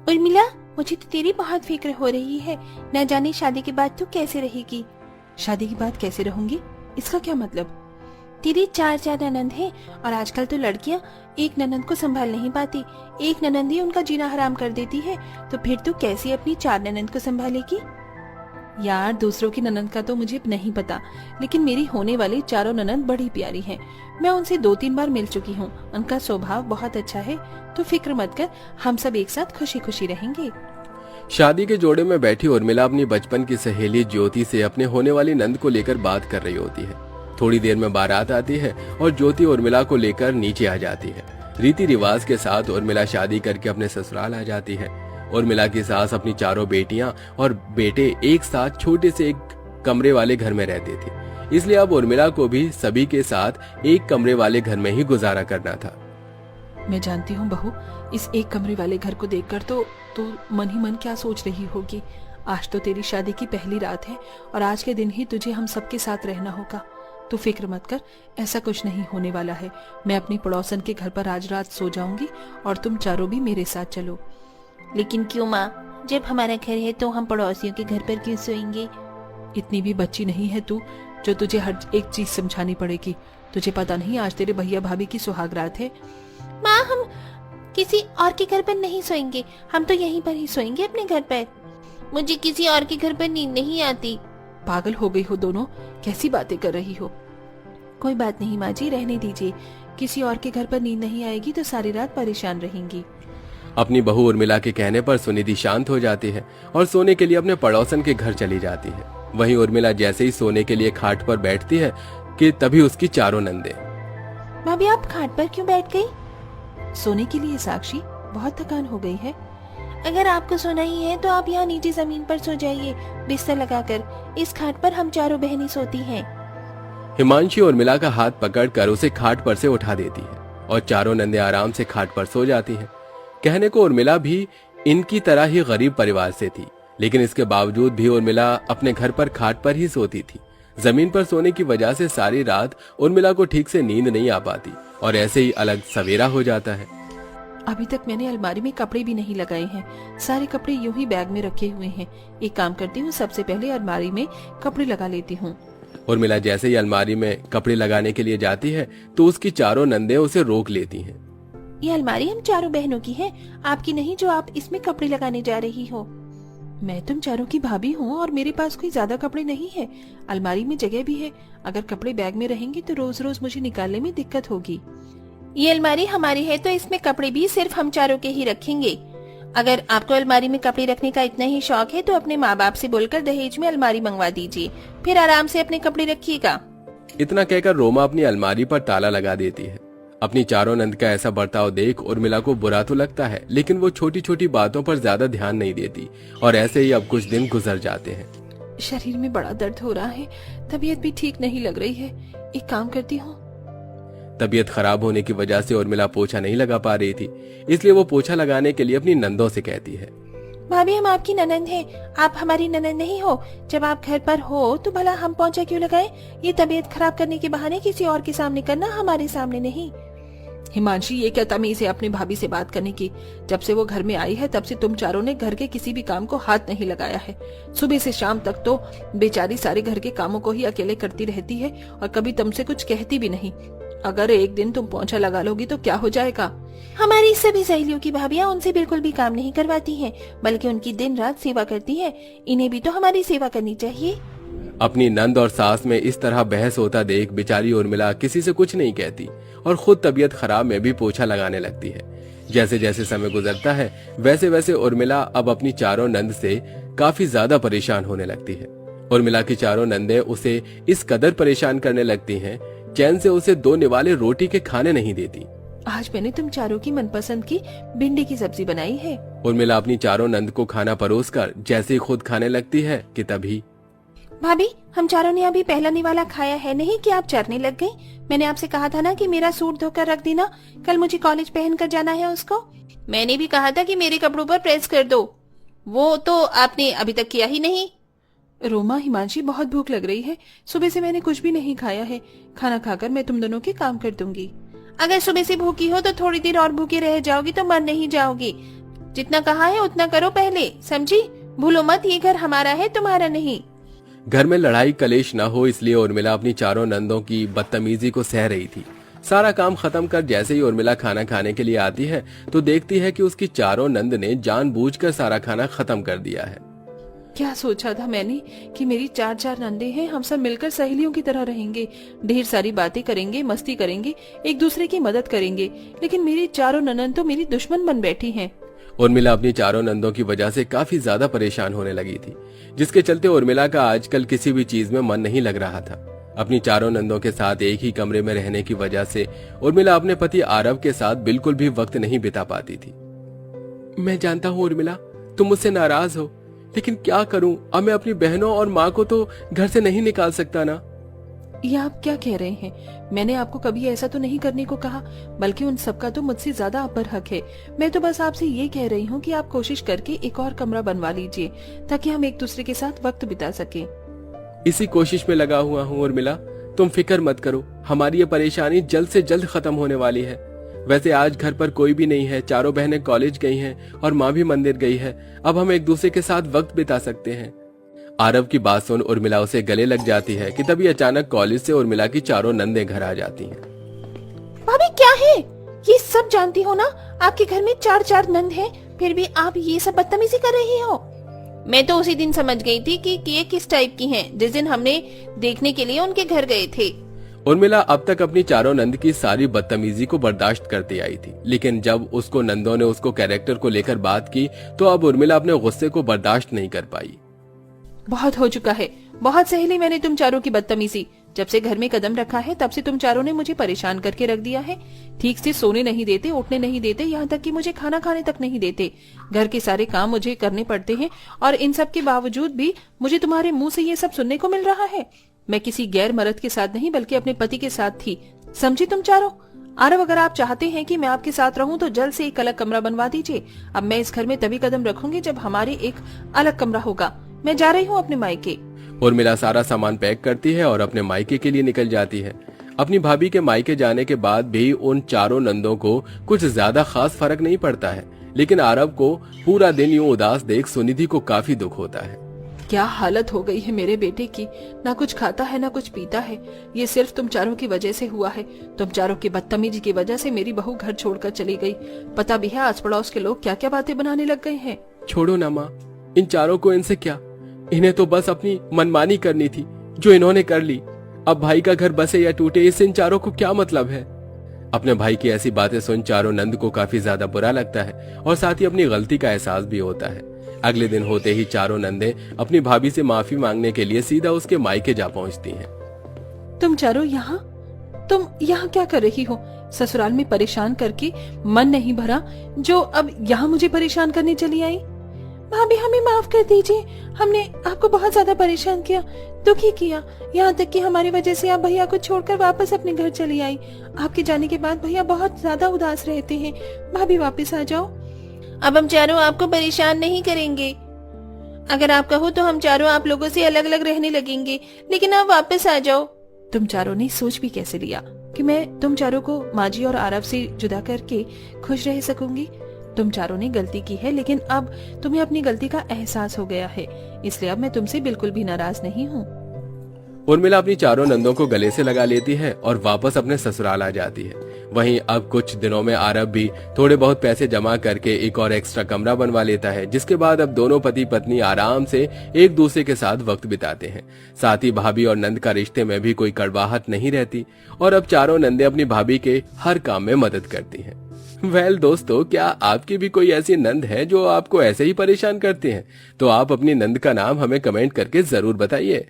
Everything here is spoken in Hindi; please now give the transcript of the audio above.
उर्मिला, मुझे तो तेरी बहुत फिक्र हो रही है। न जाने शादी के बाद तू कैसे रहेगी। शादी के बाद कैसे रहूंगी, इसका क्या मतलब? तेरी चार चार ननंद हैं और आजकल तो लड़कियां एक ननंद को संभाल नहीं पाती। एक ननंद ही उनका जीना हराम कर देती है, तो फिर तू कैसे अपनी चार ननंद को संभालेगी। यार, दूसरों की ननंद का तो मुझे नहीं पता, लेकिन मेरी होने वाली चारों ननंद बड़ी प्यारी हैं। मैं उनसे 2-3 बार मिल चुकी हूँ। उनका स्वभाव बहुत अच्छा है, तो फिक्र मत कर, हम सब एक साथ खुशी खुशी रहेंगे। शादी के जोड़े में बैठी उर्मिला अपनी बचपन की सहेली ज्योति से अपने होने वाली नंद को लेकर बात कर रही होती है। थोड़ी देर में बारात आती है और ज्योति उर्मिला को लेकर नीचे आ जाती है। रीति रिवाज के साथ उर्मिला शादी करके अपने ससुराल आ जाती है। उर्मिला की सास अपनी चारों बेटियां और बेटे एक साथ छोटे से एक कमरे वाले घर में रहते थे, इसलिए अब उर्मिला को भी सभी के साथ एक कमरे वाले घर में ही गुजारा करना था। मैं जानती हूँ बहू, इस एक कमरे वाले घर को देखकर तो मन ही मन क्या सोच रही होगी। आज तो तेरी शादी की पहली रात है और आज के दिन ही तुझे हम सबके साथ रहना होगा। तू फिक्र मत कर, ऐसा कुछ नहीं होने वाला है। मैं अपनी पड़ोसन के घर पर आज रात सो जाऊंगी और तुम चारों भी मेरे साथ चलो। लेकिन क्यों माँ, जब हमारा घर है तो हम पड़ोसियों के घर पर क्यों सोएंगे। इतनी भी बच्ची नहीं है तू जो तुझे हर एक चीज समझानी पड़ेगी। तुझे पता नहीं आज तेरे भैया भाभी की सुहाग रात है। माँ, हम किसी और के घर पर नहीं सोएंगे, हम तो यहीं पर ही सोएंगे अपने घर पर। मुझे किसी और के घर पर नींद नहीं आती। पागल हो गई हो दोनों, कैसी बातें कर रही हो। कोई बात नहीं माँ जी, रहने दीजिए। किसी और के घर पर नींद नहीं आएगी तो सारी रात परेशान रहेंगी। अपनी बहू उर्मिला के कहने पर सुनिधि शांत हो जाती है और सोने के लिए अपने पड़ोसन के घर चली जाती है। वहीं उर्मिला जैसे ही सोने के लिए खाट पर बैठती है कि तभी उसकी चारों नंदे। भाभी, आप खाट पर क्यों बैठ गई। सोने के लिए साक्षी, बहुत थकान हो गई है। अगर आपको सोना ही है तो आप यहाँ नीचे जमीन पर सो जाइए, बिस्तर लगाकर। इस खाट पर हम चारों बहनें सोती हैं। हिमांशी उर्मिला का हाथ पकड़कर उसे खाट पर से उठा देती है और चारों नंदे आराम से खाट पर सो जाती हैं। कहने को उर्मिला भी इनकी तरह ही गरीब परिवार से थी, लेकिन इसके बावजूद भी उर्मिला अपने घर पर खाट पर ही सोती थी। जमीन पर सोने की वजह से सारी रात उर्मिला को ठीक से नींद नहीं आ पाती और ऐसे ही अलग सवेरा हो जाता है। अभी तक मैंने अलमारी में कपड़े भी नहीं लगाए हैं। सारे कपड़े यूं ही बैग में रखे हुए हैं। एक काम करती हूँ, सबसे पहले अलमारी में कपड़े लगा लेती हूँ। उर्मिला जैसे ही अलमारी में कपड़े लगाने के लिए जाती है तो उसकी चारों नंदे उसे रोक लेती हैं। ये अलमारी हम चारों बहनों की है, आपकी नहीं जो आप इसमें कपड़े लगाने जा रही हो। मैं तुम चारों की भाभी हूँ और मेरे पास कोई ज्यादा कपड़े नहीं है। अलमारी में जगह भी है। अगर कपड़े बैग में रहेंगे तो रोज रोज मुझे निकालने में दिक्कत होगी। ये अलमारी हमारी है तो इसमें कपड़े भी सिर्फ हम चारों के ही रखेंगे। अगर आपको अलमारी में कपड़े रखने का इतना ही शौक है तो अपने माँ बाप से बोलकर दहेज में अलमारी मंगवा दीजिए, फिर आराम से अपने कपड़े रखिएगा। इतना कहकर रोमा अपनी अलमारी पर ताला लगा देती है। अपनी चारों नंद का ऐसा बर्ताव देख उर्मिला को बुरा तो लगता है, लेकिन वो छोटी छोटी बातों पर ज्यादा ध्यान नहीं देती और ऐसे ही अब कुछ दिन गुजर जाते हैं। शरीर में बड़ा दर्द हो रहा है, तबीयत भी ठीक नहीं लग रही है। एक काम करती हूँ। तबीयत खराब होने की वजह से उर्मिला पोछा नहीं लगा पा रही थी, इसलिए वो पोछा लगाने के लिए अपनी नंदों से कहती है, भाभी, हम आपकी ननंद हैं, आप हमारी ननंद नहीं हो। जब आप घर पर हो तो भला हम पोछा क्यों लगाएं? ये तबीयत खराब करने के बहाने किसी और के सामने करना, हमारे सामने नहीं। हिमांशी, ये क्या तमीज है अपनी भाभी से बात करने की। जब से वो घर में आई है तब से तुम चारों ने घर के किसी भी काम को हाथ नहीं लगाया है। सुबह से शाम तक तो बेचारी सारे घर के कामों को ही अकेले करती रहती है और कभी तुमसे कुछ कहती भी नहीं। अगर एक दिन तुम पोंछा लगा लोगी तो क्या हो जाएगा। हमारी सभी सहेलियों की भाभियां उनसे बिल्कुल भी काम नहीं करवाती हैं, बल्कि उनकी दिन रात सेवा करती हैं। इन्हें भी तो हमारी सेवा करनी चाहिए। अपनी नंद और सास में इस तरह बहस होता देख बेचारी उर्मिला किसी से कुछ नहीं कहती और खुद तबीयत खराब में भी पोछा लगाने लगती है। जैसे जैसे समय गुजरता है वैसे वैसे उर्मिला अब अपनी चारों नंद से काफी ज्यादा परेशान होने लगती है। उर्मिला की चारों नंदे उसे इस कदर परेशान करने लगती हैं, चैन से उसे 2 निवाले रोटी के खाने नहीं देती। आज मैंने तुम चारों की मनपसंद की भिंडी की सब्जी बनाई है। उर्मिला अपनी चारों नंद को खाना परोसकर जैसे ही खुद खाने लगती है कि तभी, भाभी, हम चारों ने अभी पहला निवाला खाया है, नहीं कि आप चरने लग गई। मैंने आपसे कहा था ना कि मेरा सूट धोकर रख देना, कल मुझे कॉलेज पहन कर जाना है उसको। मैंने भी कहा था कि मेरे कपड़ों पर प्रेस कर दो, वो तो आपने अभी तक किया ही नहीं। रोमा, हिमांशी, बहुत भूख लग रही है। सुबह से मैंने कुछ भी नहीं खाया है। खाना खाकर मैं तुम दोनों के काम कर दूंगी। अगर सुबह से भूखी हो तो थोड़ी देर और भूखी रह जाओगी तो मर नहीं जाओगी। जितना कहा है उतना करो पहले, समझी? भूलो मत ये घर हमारा है, तुम्हारा नहीं। घर में लड़ाई कलेश न हो इसलिए उर्मिला अपनी चारों नंदों की बदतमीजी को सह रही थी। सारा काम खत्म कर जैसे ही उर्मिला खाना खाने के लिए आती है तो देखती है कि उसकी चारों नंद ने जानबूझकर सारा खाना खत्म कर दिया है। क्या सोचा था मैंने कि मेरी 4 नंदे हैं, हम सब मिलकर सहेलियों की तरह रहेंगे, ढेर सारी बातें करेंगे, मस्ती करेंगे, एक दूसरे की मदद करेंगे, लेकिन मेरी चारों ननद तो मेरी दुश्मन बन बैठी हैं। उर्मिला अपनी चारों नंदों की वजह से काफी ज्यादा परेशान होने लगी थी, जिसके चलते उर्मिला का आजकल किसी भी चीज में मन नहीं लग रहा था। अपनी चारों नंदों के साथ एक ही कमरे में रहने की वजह से उर्मिला अपने पति आरव के साथ बिल्कुल भी वक्त नहीं बिता पाती थी। मैं जानता हूँ उर्मिला, तुम मुझसे नाराज हो, लेकिन क्या करूं, अब मैं अपनी बहनों और माँ को तो घर से नहीं निकाल सकता ना। ये आप क्या कह रहे हैं? मैंने आपको कभी ऐसा तो नहीं करने को कहा, बल्कि उन सबका तो मुझसे ज्यादा अपर हक है। मैं तो बस आपसे ये कह रही हूँ कि आप कोशिश करके एक और कमरा बनवा लीजिए ताकि हम एक दूसरे के साथ वक्त बिता सकें। इसी कोशिश में लगा हुआ हूँ उर्मिला, तुम फिक्र मत करो, हमारी ये परेशानी जल्द से जल्द खत्म होने वाली है। वैसे आज घर पर कोई भी नहीं है, चारों बहनें कॉलेज गई हैं और माँ भी मंदिर गई है। अब हम एक दूसरे के साथ वक्त बिता सकते हैं। आरव की बात सुन उर्मिला उसे गले लग जाती है कि तभी अचानक कॉलेज से उर्मिला की चारों नंदे घर आ जाती हैं। भाभी क्या है ये सब? जानती हो ना आपके घर में 4 नंद हैं, फिर भी आप ये सब बदतमीजी कर रही हो। मैं तो उसी दिन समझ गई थी कि ये किस टाइप की हैं, जिस दिन हमने देखने के लिए उनके घर गए थे। उर्मिला अब तक अपनी चारों नंद की सारी बदतमीजी को बर्दाश्त करती आई थी, लेकिन जब उसको नंदों ने उसको कैरेक्टर को लेकर बात की तो अब उर्मिला अपने गुस्से को बर्दाश्त नहीं कर पाई। बहुत हो चुका है, बहुत सह ली मैंने तुम चारों की बदतमीजी। जब से घर में कदम रखा है तब से तुम चारों ने मुझे परेशान करके रख दिया है। ठीक से सोने नहीं देते, उठने नहीं देते, यहाँ तक कि मुझे खाना खाने तक नहीं देते। घर के सारे काम मुझे करने पड़ते हैं और इन सब के बावजूद भी मुझे तुम्हारे मुंह से ये सब सुनने को मिल रहा है। मैं किसी गैर मर्द के साथ नहीं बल्कि अपने पति के साथ थी, समझी तुम चारों? आरव, अगर आप चाहते हैं कि मैं आपके साथ रहूं तो जल्द से एक अलग कमरा बनवा दीजिए। अब मैं इस घर में तभी कदम रखूंगी जब हमारे एक अलग कमरा होगा। मैं जा रही हूँ अपने मायके। उर्मिला सारा सामान पैक करती है और अपने मायके के लिए निकल जाती है। अपनी भाभी के मायके जाने के बाद भी उन चारों नंदों को कुछ ज्यादा खास फर्क नहीं पड़ता है, लेकिन आरव को पूरा दिन यूं उदास देख सुनिधि को काफी दुख होता है। क्या हालत हो गई है मेरे बेटे की, ना कुछ खाता है ना कुछ पीता है। ये सिर्फ तुम चारों की वजह से हुआ है। तुम चारों की बदतमीजी की वजह से मेरी बहू घर छोड़कर चली गई। पता भी है आस पड़ोस के लोग क्या क्या बातें बनाने लग गए हैं। छोड़ो ना माँ, इन चारों को इनसे क्या, इन्हें तो बस अपनी मनमानी करनी थी जो इन्होंने कर ली। अब भाई का घर बसे या टूटे इससे इन चारों को क्या मतलब है। अपने भाई की ऐसी बातें सुन चारों नंद को काफी ज्यादा बुरा लगता है और साथ ही अपनी गलती का एहसास भी होता है। अगले दिन होते ही चारों नंदे अपनी भाभी से माफी मांगने के लिए सीधा उसके मायके जा पहुंचती हैं। तुम चारों तुम यहाँ क्या कर रही हो? ससुराल में परेशान करके मन नहीं भरा जो अब यहाँ मुझे परेशान करने चली आई? भाभी हमें माफ कर दीजिए, हमने आपको बहुत ज्यादा परेशान किया, दुखी किया, यहाँ तक कि हमारी वजह से आप भैया को छोड़कर वापस अपने घर चली आई। आपके जाने के बाद भैया बहुत ज्यादा उदास रहते हैं। भाभी वापस आ जाओ। अब हम चारों आपको परेशान नहीं करेंगे। अगर आप कहो तो हम चारों आप लोगों से अलग अलग रहने लगेंगे, लेकिन आप वापस आ जाओ। तुम चारों ने सोच भी कैसे लिया कि मैं तुम चारों को माजी और आरव से जुदा करके खुश रह सकूंगी? तुम चारों ने गलती की है, लेकिन अब तुम्हें अपनी गलती का एहसास हो गया है, इसलिए अब मैं तुमसे बिल्कुल भी नाराज नहीं हूँ। उर्मिला अपनी चारों नंदों को गले से लगा लेती है और वापस अपने ससुराल आ जाती है। वहीं अब कुछ दिनों में आरव भी थोड़े बहुत पैसे जमा करके एक और एक्स्ट्रा कमरा बनवा लेता है, जिसके बाद अब दोनों पति पत्नी आराम से एक दूसरे के साथ वक्त बिताते हैं। साथ ही भाभी और नंद का रिश्ते में भी कोई कड़वाहट नहीं रहती और अब चारों नंदे अपनी भाभी के हर काम में मदद करती हैं। वेल दोस्तों, क्या आपकी भी कोई ऐसी नंद है जो आपको ऐसे ही परेशान करते हैं? तो आप अपनी नंद का नाम हमें कमेंट करके जरूर बताइए।